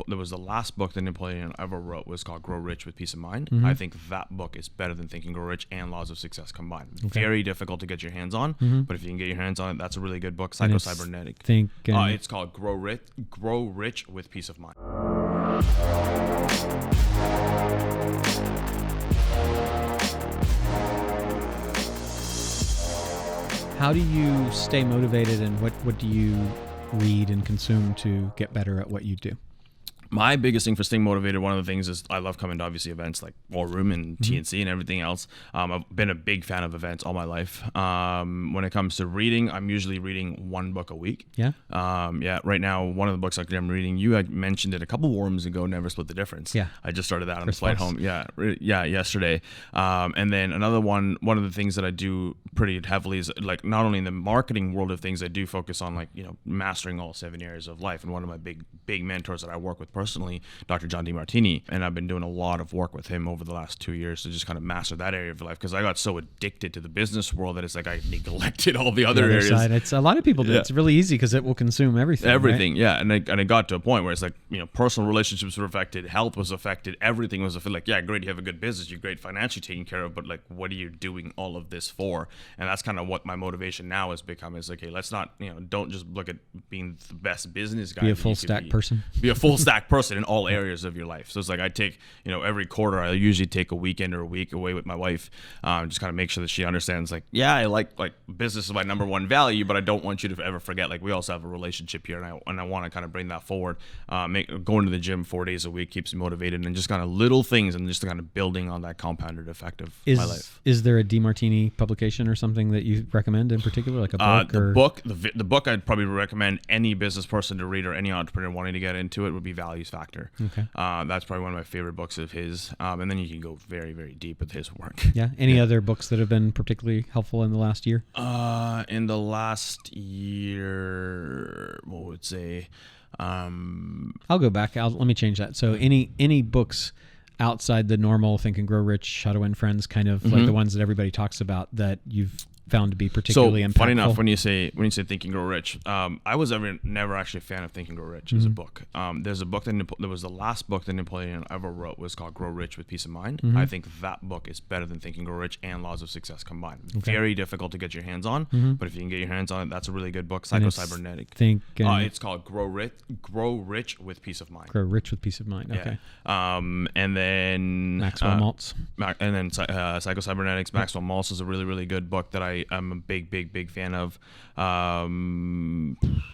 There was the last book that Napoleon ever wrote was called Grow Rich with Peace of Mind. Mm-hmm. I think that book is better than Think and Grow Rich and Laws of Success combined. Okay. Very difficult to get your hands on, but if you can get your hands on it, that's a really good book. Psycho-cybernetic. It's called Grow Rich with Peace of Mind. How do you stay motivated, and what do you read and consume to get better at what you do? My biggest thing for staying motivated, one of the things is I love coming to obviously events like War Room and TNC and everything else. I've been a big fan of events all my life. When it comes to reading, I'm usually reading one book a week. Yeah. Right now, one of the books I'm reading, you had mentioned it a couple War Rooms ago, Never Split the Difference. Yeah. I just started that on the flight home. Yeah, yesterday. And then another one of the things that I do pretty heavily is like not only in the marketing world of things, I do focus on mastering all 7 areas of life. And one of my big mentors that I work with personally, Dr. John DeMartini, and I've been doing a lot of work with him over the last 2 years to just kind of master that area of life, because I got so addicted to the business world that it's like I neglected all the other areas. Side. It's a lot of people do. Yeah. It's really easy because it will consume everything. Right? Yeah, and it got to a point where it's like, personal relationships were affected, health was affected, everything was affected. Like, yeah, great, you have a good business, you're great financially taken care of, but like, what are you doing all of this for? And that's kind of what my motivation now has become. Is like, hey, let's not, don't just look at being the best business guy. Be a full stack person. Be a full stack person in all areas of your life. So it's like I take, every quarter I usually take a weekend or a week away with my wife, just kind of make sure that she understands like, yeah, I like business is my number one value, but I don't want you to ever forget, like, we also have a relationship here, and I want to kind of bring that forward. Going to the gym 4 days a week keeps me motivated, and just kind of little things and just kind of building on that compounded effect of my life. Is there a DeMartini publication or something that you recommend in particular, like a book? The book I'd probably recommend any business person to read, or any entrepreneur wanting to get into it, would be Values Factor. Okay. That's probably one of my favorite books of his. And then you can go very, very deep with his work. Yeah. Any other books that have been particularly helpful in the last year? In the last year, what would say? I'll go back. Let me change that. So any books outside the normal Think and Grow Rich, How to Win Friends, kind of like the ones that everybody talks about that you've found to be particularly impactful? Funny enough, when you say Think and Grow Rich, I was never actually a fan of Think and Grow Rich as a book. There's a book there was the last book that Napoleon ever wrote was called Grow Rich with Peace of Mind. I think that book is better than Think and Grow Rich and Laws of Success combined. Okay. Very difficult to get your hands on, but if you can get your hands on it, that's a really good book. Psycho-cybernetic. It's called Grow Rich with Peace of Mind. Grow Rich with Peace of Mind. Okay. Yeah. And then Maxwell Maltz. And then Psycho-Cybernetics. Maxwell Maltz is a really, really good book that I'm a big fan of.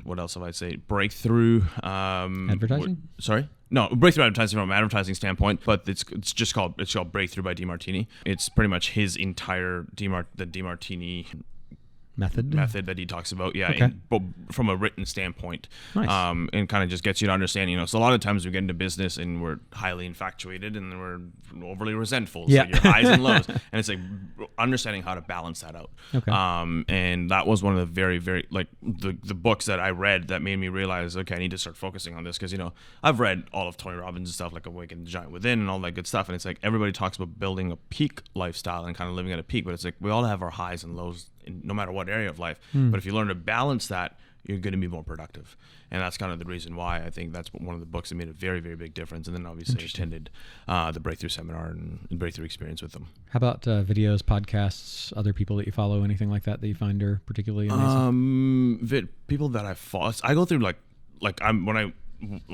What else have I say? Breakthrough. Advertising? Sorry? No, Breakthrough Advertising from an advertising standpoint, but it's called Breakthrough by DeMartini. It's pretty much his entire the DeMartini method that he talks about, from a written standpoint. Nice. And kind of just gets you to understand, so a lot of times we get into business and we're highly infatuated and we're overly resentful. So your highs and lows, and it's like understanding how to balance that out. Okay. And that was one of the very, very, like, the books that I read that made me realize, okay, I need to start focusing on this, because I've read all of Tony Robbins and stuff, like Awaken the Giant Within and all that good stuff, and it's like everybody talks about building a peak lifestyle and kind of living at a peak, but it's like we all have our highs and lows no matter what area of life. But if you learn to balance that, you're going to be more productive. And that's kind of the reason why I think that's one of the books that made a very, very big difference. And then obviously I attended the Breakthrough Seminar and Breakthrough Experience with them. How about videos, podcasts, other people that you follow, anything like that you find are particularly amazing? People that I follow, I go through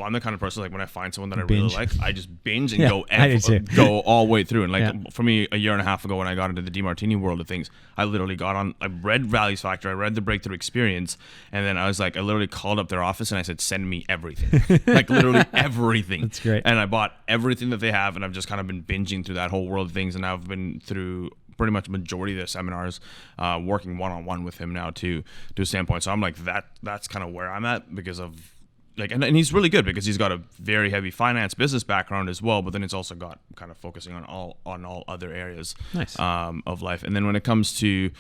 I'm the kind of person, like, when I find someone that I really like, I just binge and go all the way through. And for me, a year and a half ago, when I got into the DeMartini world of things, I literally I read Values Factor, I read the Breakthrough Experience, and then I literally called up their office and I said, send me everything. Like, literally everything. That's great. And I bought everything that they have, and I've just kind of been binging through that whole world of things, and I've been through pretty much majority of their seminars, working one-on-one with him now to a standpoint. So I'm like, that's kind of where I'm at, because of, like, and he's really good because he's got a very heavy finance business background as well, but then it's also got kind of focusing on all other areas of life. And then when it comes to,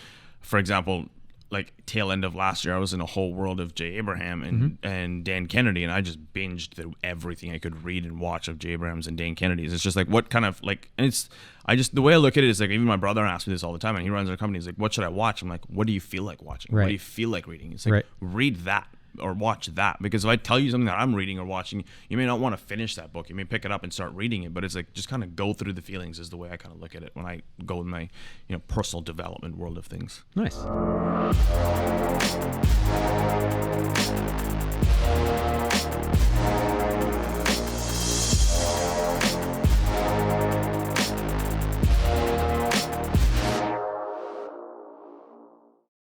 for example, like tail end of last year, I was in a whole world of Jay Abraham and Dan Kennedy, and I just binged through everything I could read and watch of Jay Abrahams and Dan Kennedy's. It's just like, what kind of, like, and the way I look at it is, like, even my brother asks me this all the time, and he runs our company. He's like, what should I watch? I'm like, what do you feel like watching? Right. What do you feel like reading? It's like, read that. or watch that, because if I tell you something that I'm reading or watching, you may not want to finish that book. You may pick it up and start reading it, but it's like just kind of go through the feelings is the way I kind of look at it when I go in my personal development world of things. Nice.